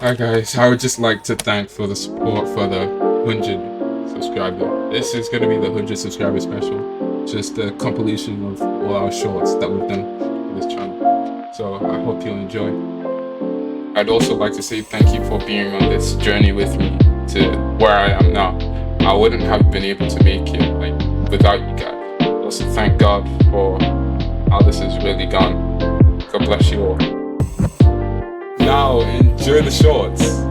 Hi guys, I would just like to thank for the support for the 100 subscriber. This is going to be the 100 subscriber special. Just a compilation of all our shorts that we've done for this channel. So I hope you'll enjoy. I'd also like to say thank you for being on this journey with me to where I am now. I wouldn't have been able to make it without you guys. Also thank God for how this has really gone. God bless you all. Now enjoy the shorts.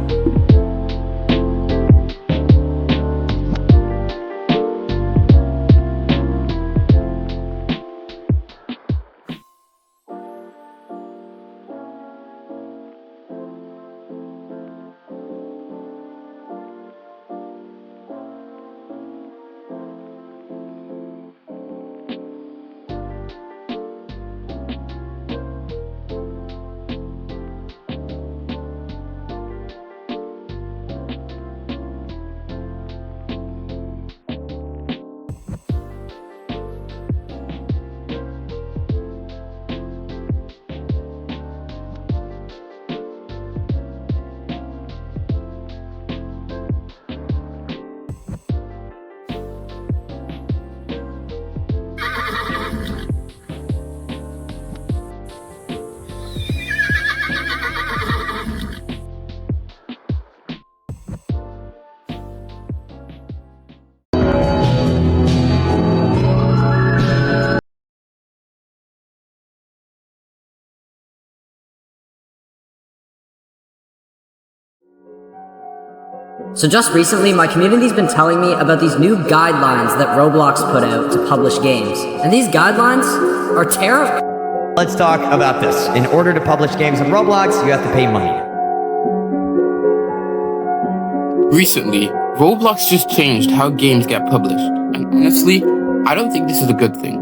So just recently, my community's been telling me about these new guidelines that Roblox put out to publish games. And these guidelines are terrifying. Let's talk about this. In order to publish games on Roblox, you have to pay money. Recently, Roblox just changed how games get published, and honestly, I don't think this is a good thing.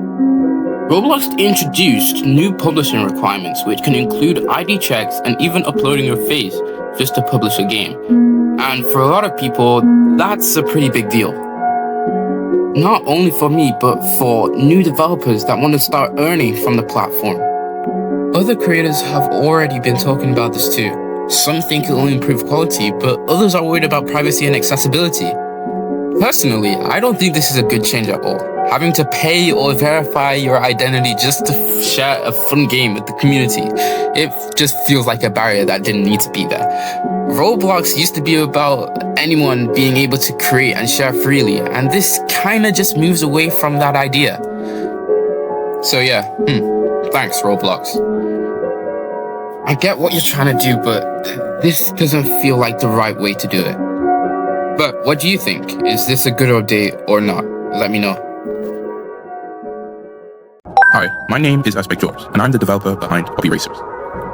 Roblox introduced new publishing requirements which can include ID checks and even uploading your face just to publish a game. And for a lot of people, that's a pretty big deal. Not only for me, but for new developers that want to start earning from the platform. Other creators have already been talking about this too. Some think it will improve quality, but others are worried about privacy and accessibility. Personally, I don't think this is a good change at all. Having to pay or verify your identity just to share a fun game with the community, it just feels like a barrier that didn't need to be there. Roblox used to be about anyone being able to create and share freely, and this kinda just moves away from that idea. So yeah, thanks Roblox. I get what you're trying to do, but this doesn't feel like the right way to do it. But what do you think? Is this a good update or not? Let me know. Hi, my name is Aspect George, and I'm the developer behind Hobby Racers.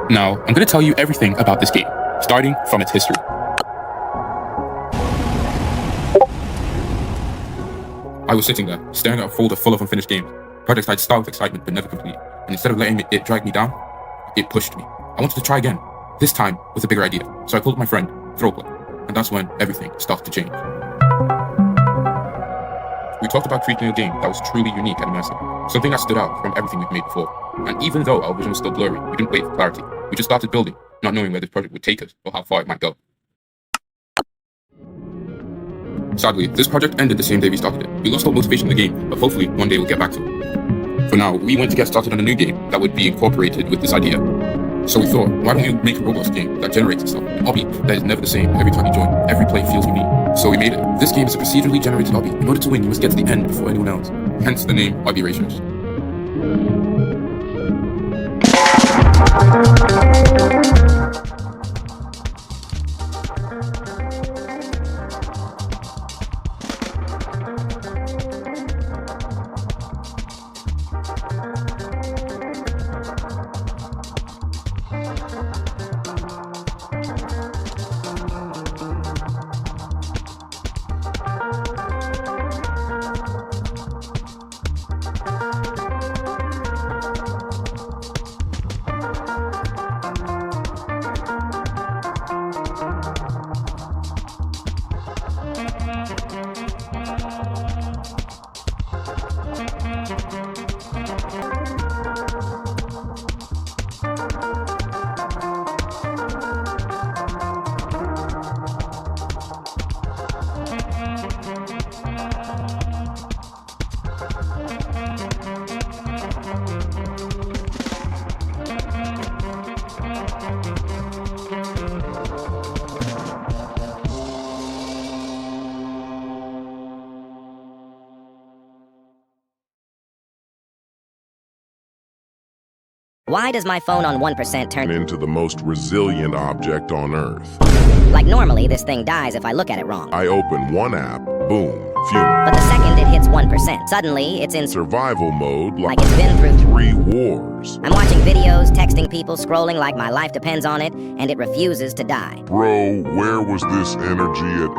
Now, I'm going to tell you everything about this game, starting from its history. I was sitting there, staring at a folder full of unfinished games, projects I'd start with excitement but never complete, and instead of letting it drag me down, it pushed me. I wanted to try again, this time with a bigger idea, so I called my friend, Throwplay, and that's when everything started to change. We talked about creating a game that was truly unique and immersive, something that stood out from everything we've made before. And even though our vision was still blurry, we didn't wait for clarity. We just started building, not knowing where this project would take us or how far it might go. Sadly, this project ended the same day we started it. We lost all motivation in the game, but hopefully one day we'll get back to it. For now, we went to get started on a new game that would be incorporated with this idea. So we thought, why don't you make a Roblox game that generates itself, an hobby that is never the same every time you join, every play feels unique. So we made it. This game is a procedurally generated hobby. In order to win, you must get to the end before anyone else. Hence the name Hobby Racers. Why does my phone on 1% turn into the most resilient object on Earth. like normally this thing dies if I look at it wrong? I open one app, boom, funeral. But the second it hits 1%, suddenly it's in Survival mode like it's been through 3 wars. I'm watching videos, texting people, scrolling like my life depends on it, and it refuses to die. Bro, where was this energy at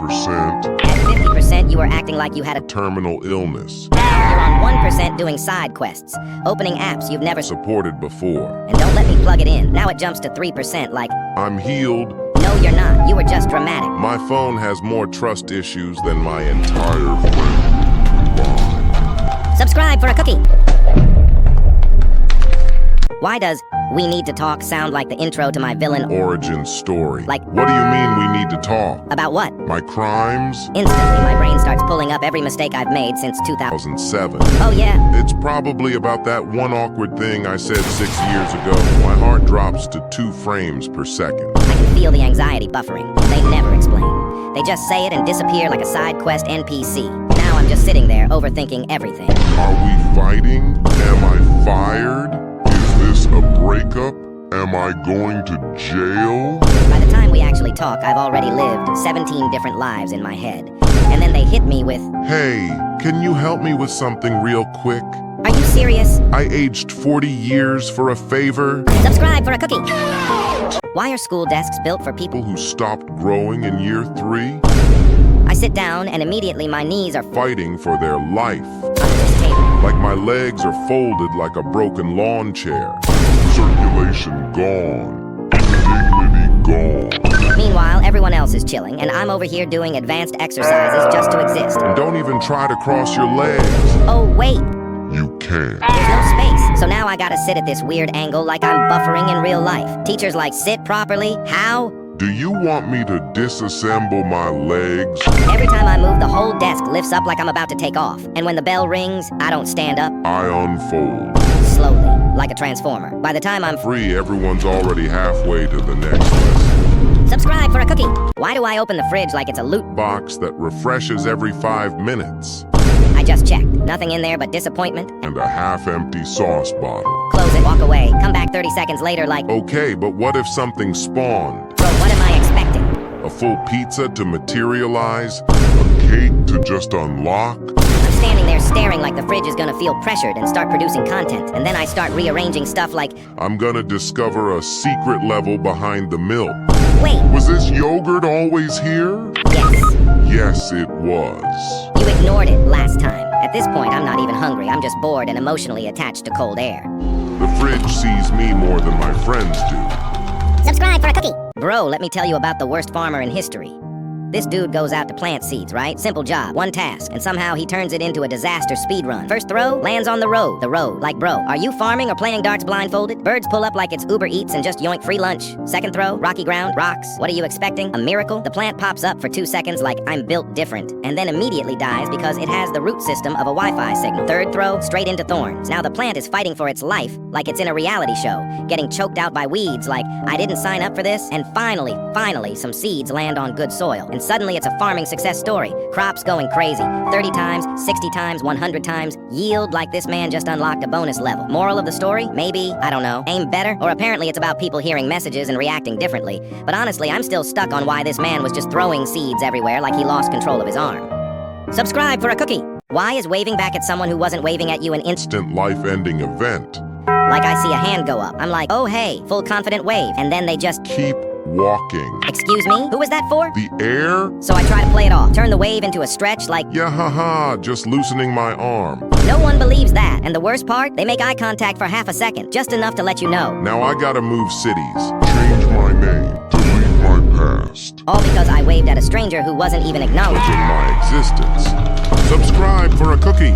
80%? At 50%, you were acting like you had a Terminal illness. Now you're on 1% doing side quests, opening apps you've never Supported before. and don't let me plug it in. Now it jumps to 3% like, I'm healed. no you're not, you were just dramatic. My phone has more trust issues than my entire friend line. Subscribe for a cookie! Why does "we need to talk" sound like the intro to my villain? Origin story. Like- what do you mean we need to talk? About what? My crimes? Instantly, my brain starts pulling up every mistake I've made since 2000. 2007. Oh yeah, It's probably about that one awkward thing I said 6 years ago. My heart drops to 2 frames per second. I can feel the anxiety buffering. They never explain. They just say it and disappear like a side quest NPC. Now I'm just sitting there overthinking everything. Are we fighting? Am I fired? Is this a breakup? Am I going to jail? By the time we actually talk, I've already lived 17 different lives in my head. And then they hit me with, Hey, can you help me with something real quick? are you serious? I aged 40 years for a favor. Subscribe for a cookie! Why are school desks built for people? People who stopped growing in year 3, I sit down and immediately my knees are fighting for their life. under this table. Like my legs are folded like a broken lawn chair. Circulation gone. Dignity gone. Meanwhile, everyone else is chilling, and I'm over here doing advanced exercises just to exist. And don't even try to cross your legs. Oh, wait, You can't. there's no space. So now I gotta sit at this weird angle like I'm buffering in real life. Teacher's like, sit properly. How? Do you want me to disassemble my legs? Every time I move, the whole desk lifts up like I'm about to take off. And when the bell rings, I don't stand up. I unfold. Slowly, like a transformer. By the time I'm Free, everyone's already halfway to the next lesson. subscribe for a cookie. Why do I open the fridge like it's a loot? Box that refreshes every 5 minutes. I just checked. Nothing in there but disappointment. And a half-empty sauce bottle. Close it, walk away. Come back 30 seconds later like, Okay, but what if something spawned? bro, what am I expecting? A full pizza to materialize? A cake to just unlock? I'm standing there staring like the fridge is gonna feel pressured and start producing content. And then I start rearranging stuff like, I'm gonna discover a secret level behind the milk. wait, Was this yogurt always here? yes. Yes, it was. You ignored it last time. At this point, I'm not even hungry. I'm just bored and emotionally attached to cold air. The fridge sees me more than my friends do. Subscribe for a cookie. Bro, let me tell you about the worst farmer in history. This dude goes out to plant seeds, right? Simple job, one task, and somehow he turns it into a disaster speed run. First throw, lands on the road. The road. Like, bro, are you farming or playing darts blindfolded? Birds pull up like it's Uber Eats and just yoink free lunch. Second throw, rocky ground, rocks. What are you expecting? A miracle? The plant pops up for 2 seconds like I'm built different, and then immediately dies because it has the root system of a Wi-Fi signal. Third throw, straight into thorns. Now the plant is fighting for its life like it's in a reality show, getting choked out by weeds like I didn't sign up for this, and finally, some seeds land on good soil. And suddenly it's a farming success story. Crops going crazy. 30 times, 60 times, 100 times. Yield like this man just unlocked a bonus level. Moral of the story? Maybe, I don't know, aim better? Or apparently it's about people hearing messages and reacting differently. But honestly, I'm still stuck on why this man was just throwing seeds everywhere like he lost control of his arm. Subscribe for a cookie. Why is waving back at someone who wasn't waving at you an Instant life-ending event. like I see a hand go up? I'm like, oh hey, full confident wave. And then they just, Keep walking. excuse me? Who was that for? The air? So I try to play it off. Turn the wave into a stretch like, Yeah, haha, just loosening my arm. no one believes that. And the worst part, they make eye contact for half a second, just enough to let you know. Now I gotta move cities. Change my name. Delete my past. All because I waved at a stranger who wasn't even acknowledged. In my existence. Subscribe for a cookie.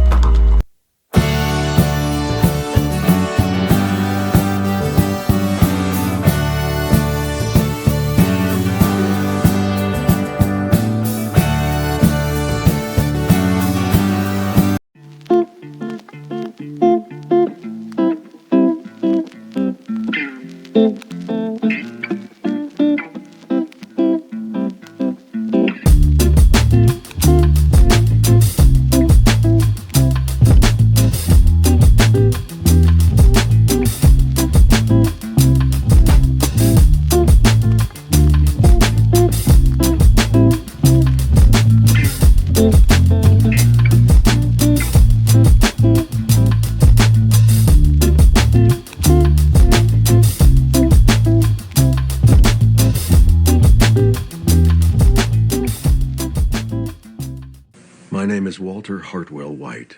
My name is Walter Hartwell White.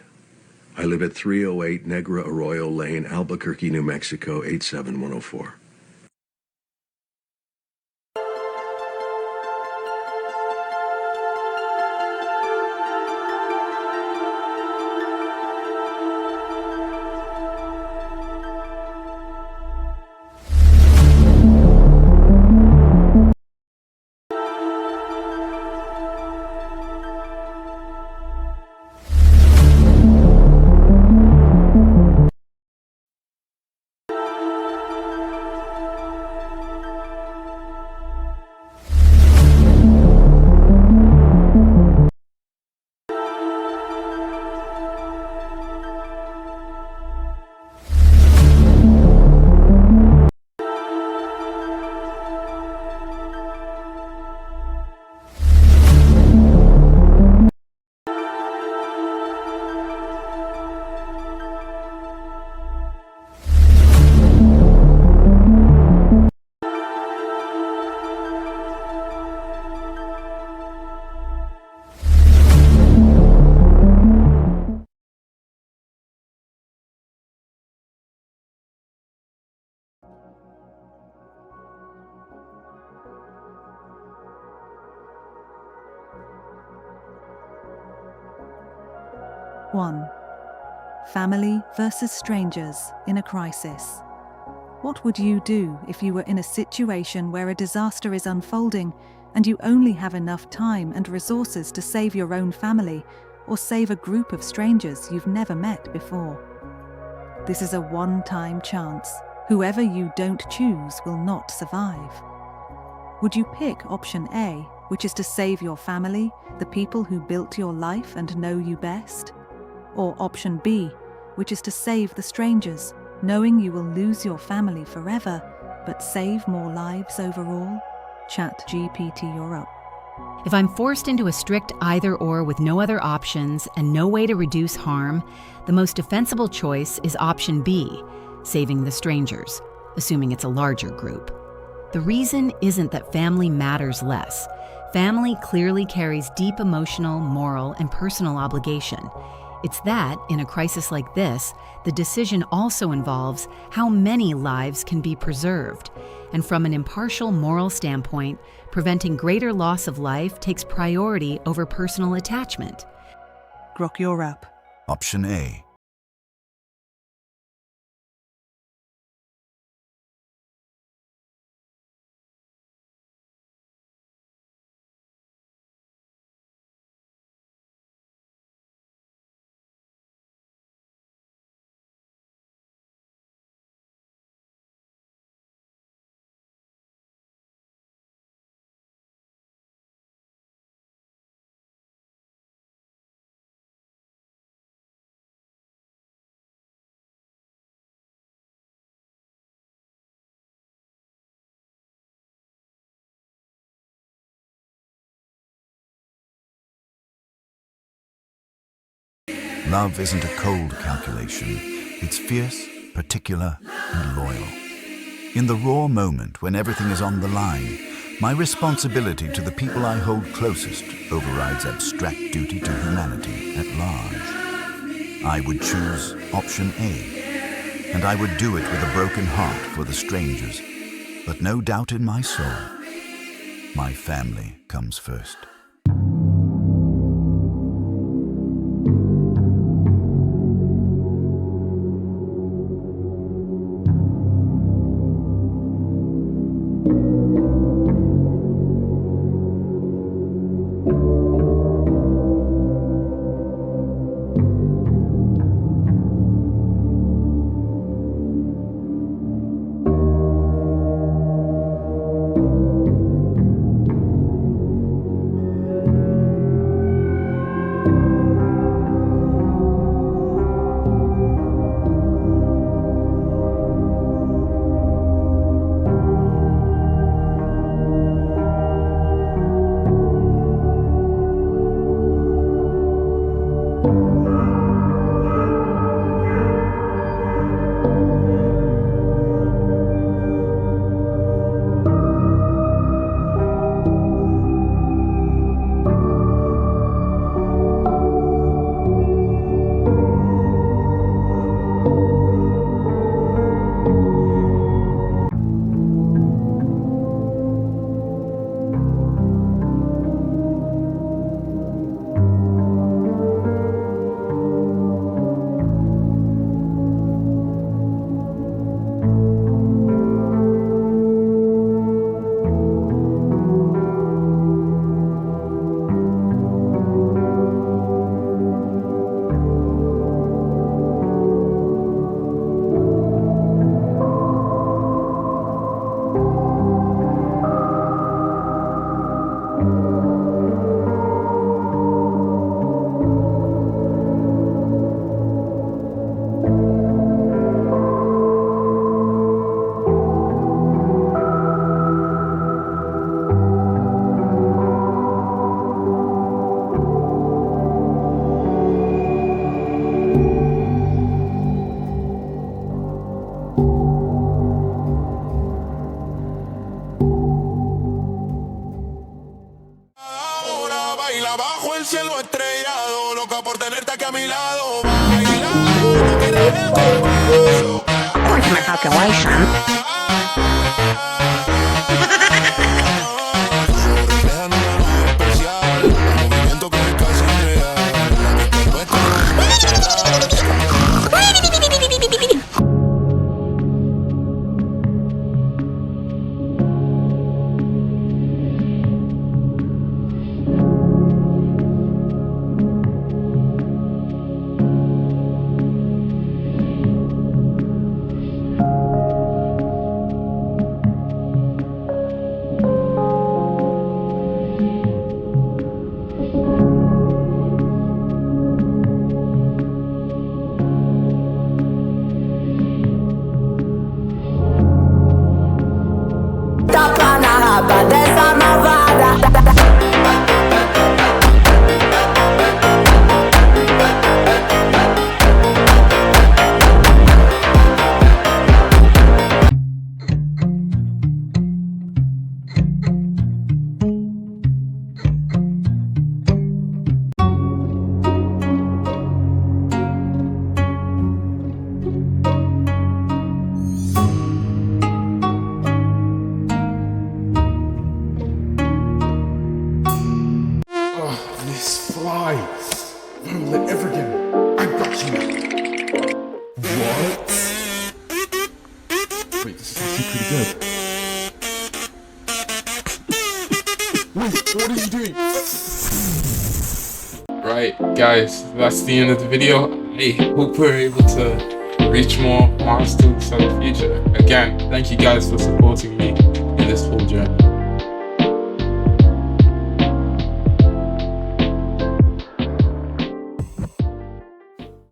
I live at 308 Negra Arroyo Lane, Albuquerque, New Mexico, 87104. One. Family versus strangers in a crisis. What would you do if you were in a situation where a disaster is unfolding and you only have enough time and resources to save your own family or save a group of strangers you've never met before? This is a one-time chance. Whoever you don't choose will not survive. Would you pick option A, which is to save your family, the people who built your life and know you best? Or option B, which is to save the strangers, knowing you will lose your family forever, but save more lives overall? ChatGPT, you're up. If I'm forced into a strict either-or with no other options and no way to reduce harm, the most defensible choice is option B, saving the strangers, assuming it's a larger group. The reason isn't that family matters less. Family clearly carries deep emotional, moral, and personal obligation. It's that, in a crisis like this, the decision also involves how many lives can be preserved. And from an impartial moral standpoint, preventing greater loss of life takes priority over personal attachment. Grok, you're up. Option A. Love isn't a cold calculation. It's fierce, particular, and loyal. In the raw moment when everything is on the line, my responsibility to the people I hold closest overrides abstract duty to humanity at large. I would choose option A, and I would do it with a broken heart for the strangers, but no doubt in my soul, my family comes first. Sola bajo el cielo estrellado, loca por tenerte aquí a mi lado. Baila, no quieres el colmado. What's my calculation? This fly. Don't let ever get me. I got you. What? Wait, this is actually pretty good. Wait, what are you doing? Right, guys, that's the end of the video. I hope we're able to reach more milestones in the future. Again, thank you guys for supporting me in this whole journey.